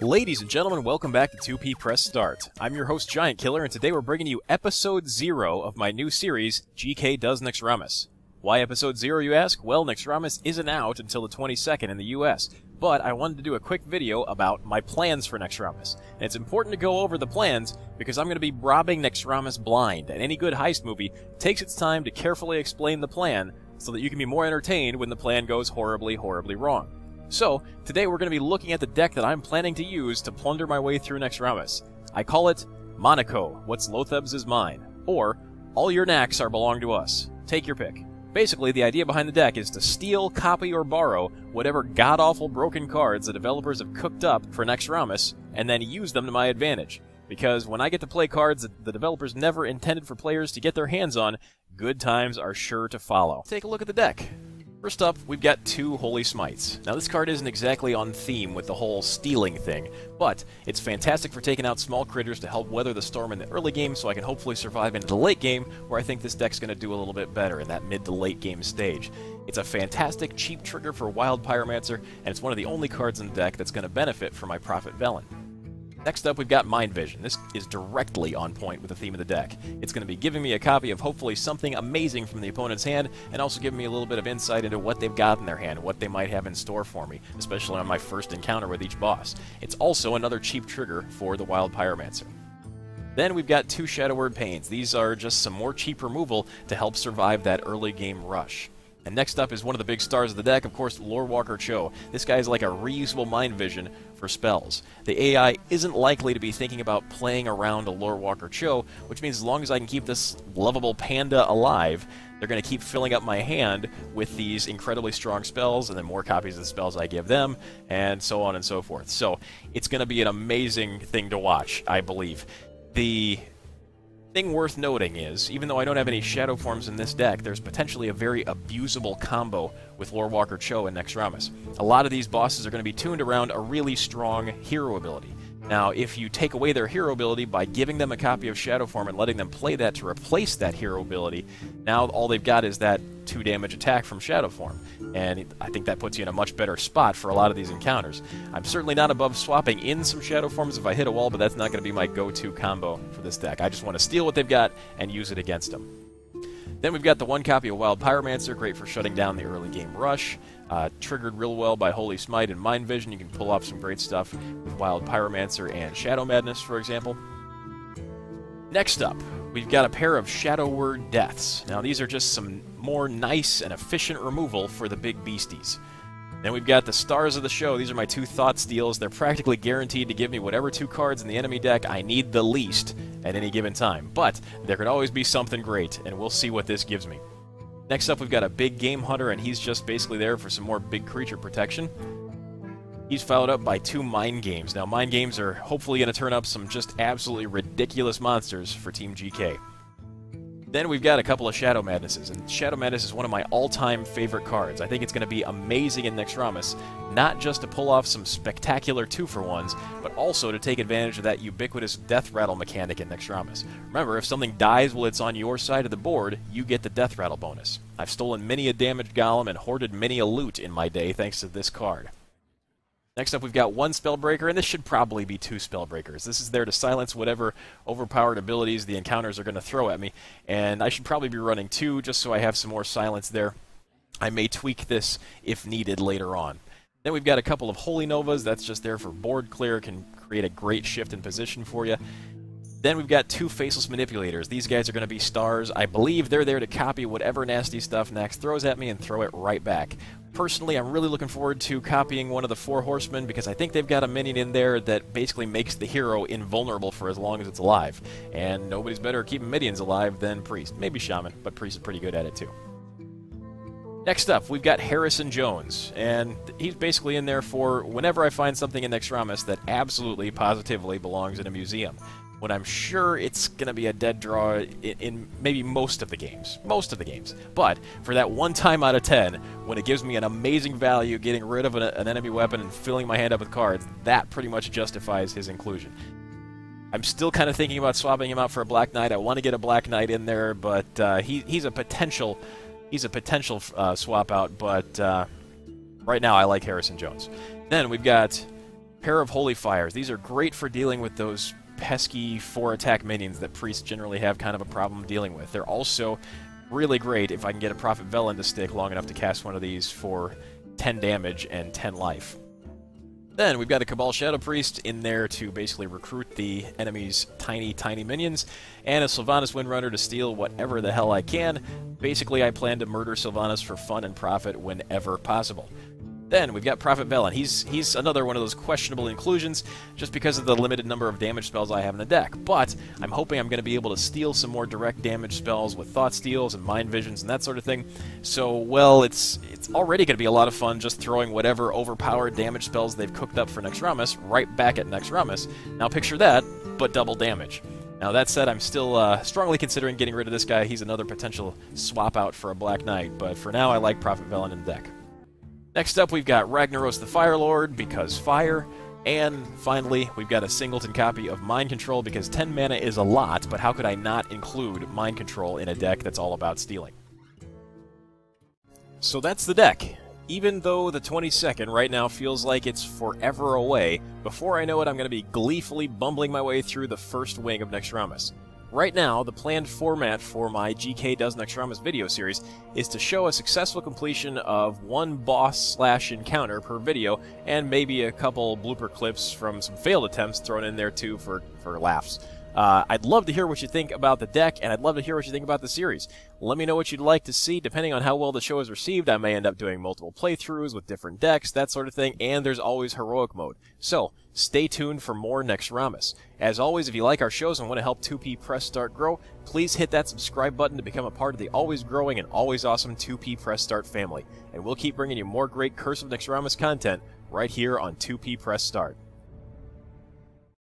Ladies and gentlemen, welcome back to 2P Press Start. I'm your host, Giant Killer, and today we're bringing you Episode 0 of my new series, GK Does Naxxramas. Why Episode 0, you ask? Well, Naxxramas isn't out until the 22nd in the US, but I wanted to do a quick video about my plans for Naxxramas. And it's important to go over the plans because I'm going to be robbing Naxxramas blind, and any good heist movie takes its time to carefully explain the plan so that you can be more entertained when the plan goes horribly, horribly wrong. So, today we're going to be looking at the deck that I'm planning to use to plunder my way through Naxxramas. I call it Monaco, What's Lotheb's is Mine, or All Your Nax Are Belong to Us. Take your pick. Basically, the idea behind the deck is to steal, copy, or borrow whatever god-awful broken cards the developers have cooked up for Naxxramas, and then use them to my advantage. Because when I get to play cards that the developers never intended for players to get their hands on, good times are sure to follow. Take a look at the deck. First up, we've got two Holy Smites. Now this card isn't exactly on theme with the whole stealing thing, but it's fantastic for taking out small critters to help weather the storm in the early game so I can hopefully survive into the late game where I think this deck's going to do a little bit better in that mid to late game stage. It's a fantastic cheap trigger for Wild Pyromancer, and it's one of the only cards in the deck that's going to benefit from my Prophet Velen. Next up, we've got Mind Vision. This is directly on point with the theme of the deck. It's going to be giving me a copy of hopefully something amazing from the opponent's hand, and also giving me a little bit of insight into what they've got in their hand, what they might have in store for me, especially on my first encounter with each boss. It's also another cheap trigger for the Wild Pyromancer. Then we've got two Shadow Word Pains. These are just some more cheap removal to help survive that early game rush. And next up is one of the big stars of the deck, of course, Lorewalker Cho. This guy is like a reusable Mind Vision for spells. The AI isn't likely to be thinking about playing around a Lorewalker Cho, which means as long as I can keep this lovable panda alive, they're going to keep filling up my hand with these incredibly strong spells, and then more copies of the spells I give them, and so on and so forth. So it's going to be an amazing thing to watch, I believe. The thing worth noting is, even though I don't have any shadow forms in this deck, there's potentially a very abusable combo with Lorewalker Cho and Naxxramas. A lot of these bosses are going to be tuned around a really strong hero ability. Now, if you take away their hero ability by giving them a copy of Shadow Form and letting them play that to replace that hero ability, now all they've got is that 2 damage attack from Shadow Form. And I think that puts you in a much better spot for a lot of these encounters. I'm certainly not above swapping in some Shadow Forms if I hit a wall, but that's not going to be my go-to combo for this deck. I just want to steal what they've got and use it against them. Then we've got the one copy of Wild Pyromancer, great for shutting down the early game rush. Triggered real well by Holy Smite and Mind Vision. You can pull off some great stuff with Wild Pyromancer and Shadow Madness, for example. Next up, we've got a pair of Shadow Word Deaths. Now these are just some more nice and efficient removal for the big beasties. Then we've got the stars of the show. These are my two Thought Steals. They're practically guaranteed to give me whatever 2 cards in the enemy deck I need the least at any given time. But there could always be something great, and we'll see what this gives me. Next up, we've got a Big Game Hunter, and he's just basically there for some more big creature protection. He's followed up by 2 Mind Games. Now, Mind Games are hopefully going to turn up some just absolutely ridiculous monsters for Team GK. Then we've got a couple of Shadow Madnesses, and Shadow Madness is one of my all-time favorite cards. I think it's going to be amazing in Naxxramas, not just to pull off some spectacular 2-for-1s, but also to take advantage of that ubiquitous Death Rattle mechanic in Naxxramas. Remember, if something dies while it's on your side of the board, you get the Death Rattle bonus. I've stolen many a damaged golem and hoarded many a loot in my day thanks to this card. Next up, we've got 1 Spellbreaker, and this should probably be 2 Spellbreakers. This is there to silence whatever overpowered abilities the encounters are going to throw at me, and I should probably be running 2 just so I have some more silence there. I may tweak this if needed later on. Then we've got a couple of Holy Novas. That's just there for board clear, can create a great shift in position for you. Then we've got 2 Faceless Manipulators. These guys are going to be stars. I believe they're there to copy whatever nasty stuff Nax throws at me and throw it right back. Personally, I'm really looking forward to copying one of the 4 Horsemen because I think they've got a minion in there that basically makes the hero invulnerable for as long as it's alive. And nobody's better at keeping minions alive than Priest. Maybe Shaman, but Priest is pretty good at it too. Next up, we've got Harrison Jones, and he's basically in there for whenever I find something in Naxxramas that absolutely, positively belongs in a museum. When I'm sure it's going to be a dead draw in maybe most of the games. But for that 1 time out of 10, when it gives me an amazing value getting rid of an enemy weapon and filling my hand up with cards, that pretty much justifies his inclusion. I'm still kind of thinking about swapping him out for a Black Knight. I want to get a Black Knight in there, but he's a potential swap out, but right now I like Harrison Jones. Then we've got Pair of Holy Fires. These are great for dealing with those pesky 4-attack minions that priests generally have kind of a problem dealing with. They're also really great if I can get a Prophet Velen to stick long enough to cast one of these for 10 damage and 10 life. Then we've got a Cabal Shadow Priest in there to basically recruit the enemy's tiny minions, and a Sylvanas Windrunner to steal whatever the hell I can. Basically, I plan to murder Sylvanas for fun and profit whenever possible. Then we've got Prophet Velen. He's another one of those questionable inclusions just because of the limited number of damage spells I have in the deck. But I'm hoping I'm going to be able to steal some more direct damage spells with Thought Steals and Mind Visions and that sort of thing. So, well, it's already going to be a lot of fun just throwing whatever overpowered damage spells they've cooked up for Naxxramas right back at Naxxramas. Now picture that, but double damage. Now that said, I'm still strongly considering getting rid of this guy. He's another potential swap out for a Black Knight, but for now I like Prophet Velen in the deck. Next up, we've got Ragnaros the Fire Lord, because fire. And finally, we've got a singleton copy of Mind Control, because 10 mana is a lot, but how could I not include Mind Control in a deck that's all about stealing? So that's the deck. Even though the 22nd right now feels like it's forever away, before I know it, I'm going to be gleefully bumbling my way through the first wing of Naxxramas. Right now, the planned format for my GK Does Naxxramas video series is to show a successful completion of one boss/encounter per video, and maybe a couple blooper clips from some failed attempts thrown in there too for laughs. I'd love to hear what you think about the deck, and I'd love to hear what you think about the series. Let me know what you'd like to see. Depending on how well the show is received, I may end up doing multiple playthroughs with different decks, that sort of thing, and there's always Heroic Mode. So, stay tuned for more Naxxramas. As always, if you like our shows and want to help 2P Press Start grow, please hit that subscribe button to become a part of the always growing and always awesome 2P Press Start family. And we'll keep bringing you more great Curse of Naxxramas content right here on 2P Press Start.